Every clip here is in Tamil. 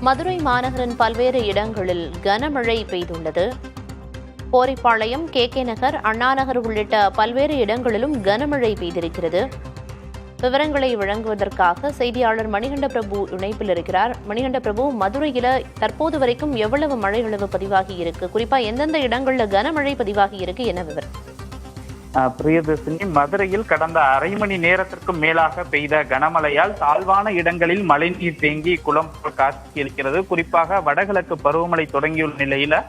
மதுரை மாநகரின் பல்வேறு இடங்களில் கனமழை பெய்துள்ளது. கோரிப்பாளையம், கே நகர், அண்ணா நகர் உள்ளிட்ட பல்வேறு இடங்களிலும் கனமழை பெய்திருக்கிறது. விவரங்களை வழங்குவதற்காக செய்தியாளர் மணிகண்ட பிரபு இணைப்பில் இருக்கிறார். மணிகண்ட பிரபு, மதுரையில தற்போது வரைக்கும் எவ்வளவு மழை அளவு பதிவாகி இருக்கு? குறிப்பா எந்தெந்த இடங்கள்ல கனமழை பதிவாகி இருக்கு? என்ன விவரம்? பிரியதர்ஷினி, மதுரையில் கடந்த அரை மணி நேரத்திற்கும் மேலாக பெய்த கனமழையால் தாழ்வான இடங்களில் மழைநீர் தேங்கி குளம் காட்சியளிக்கிறது. குறிப்பாக வடகிழக்கு பருவமழை தொடங்கியுள்ள நிலையில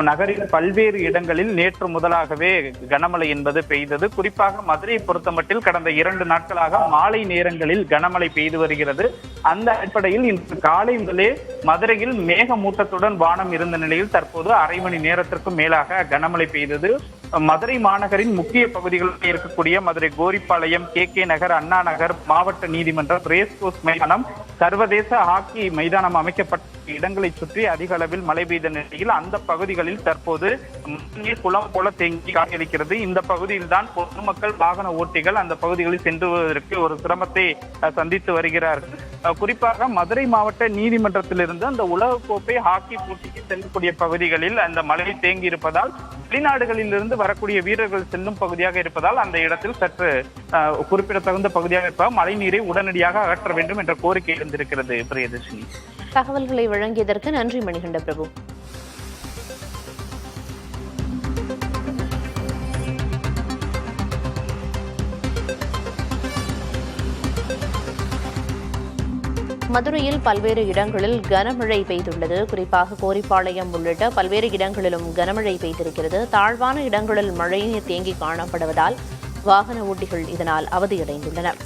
நகரில் பல்வேறு இடங்களில் நேற்று முதலாகவே கனமழை என்பது பெய்தது. குறிப்பாக மதுரையை பொறுத்தமட்டில் கடந்த 2 நாட்களாக மாலை நேரங்களில் கனமழை பெய்து வருகிறது. அந்த அடிப்படையில் இன்று காலை முதலே மதுரையில் மேகமூட்டத்துடன் வானம் இருந்த நிலையில் தற்போது அரை மணி நேரத்திற்கும் மேலாக கனமழை பெய்தது. மதுரை மாநகரின் முக்கிய பகுதிகளில் இருக்கக்கூடிய மதுரை கோரிப்பாளையம், கே நகர், அண்ணா நகர், மாவட்ட நீதிமன்றம், ரேஸ்கோர்ஸ் மைதானம், சர்வதேச ஹாக்கி மைதானம் அமைக்கப்பட்ட இடங்களை சுற்றி அதிக அளவில் மழை பெய்த நிலையில் அந்த பகுதிகளில் தற்போது நீர் குளம் போல தேங்கி காட்சியளிக்கிறது. இந்த பகுதியில் தான் பொதுமக்கள், வாகன ஓட்டிகள் அந்த பகுதிகளில் சென்றுவதற்கு ஒரு சிரமத்தை சந்தித்து வருகிறார்கள். குறிப்பாக மதுரை மாவட்ட நீதிமன்றத்திலிருந்து அந்த உலகக்கோப்பை ஹாக்கி போட்டிக்கு செல்லக்கூடிய பகுதிகளில் அந்த மழை தேங்கி இருப்பதால் வெளிநாடுகளிலிருந்து வரக்கூடிய வீரர்கள் செல்லும் பகுதியாக இருப்பதால் அந்த இடத்தில் சற்று குறிப்பிடத்தகுந்த பகுதியாக இருப்பதால் மழை நீரை உடனடியாக அகற்ற வேண்டும் என்ற கோரிக்கை இருந்திருக்கிறது. பிரியதர்ஷினி, தகவல்களை வழங்கியதற்கு நன்றி மணிகண்ட பிரபு. மதுரையில் பல்வேறு இடங்களில் கனமழை பெய்துள்ளது. குறிப்பாக கோரிப்பாளையம் உள்ளிட்ட பல்வேறு இடங்களிலும் கனமழை பெய்திருக்கிறது. தாழ்வான இடங்களில் மழைநீர் தேங்கி காணப்படுவதால் வாகன ஓட்டிகள் இதனால் அவதியடைந்துள்ளனர்.